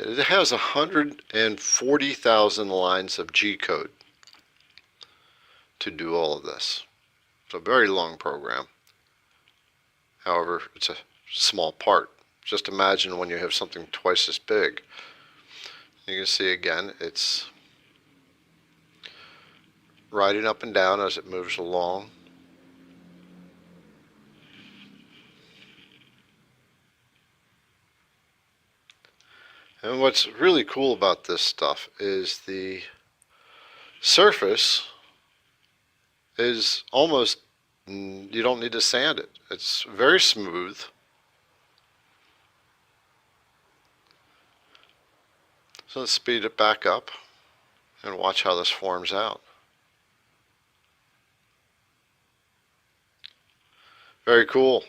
It has 140,000 lines of G code to do all of this. It's a very long program. However, it's a small part. Just imagine when you have something twice as big. You can see again, it's riding up and down as it moves along. And what's really cool about this stuff is the surface is almost, you don't need to sand it. It's very smooth. So let's speed it back up and watch how this forms out. Very cool.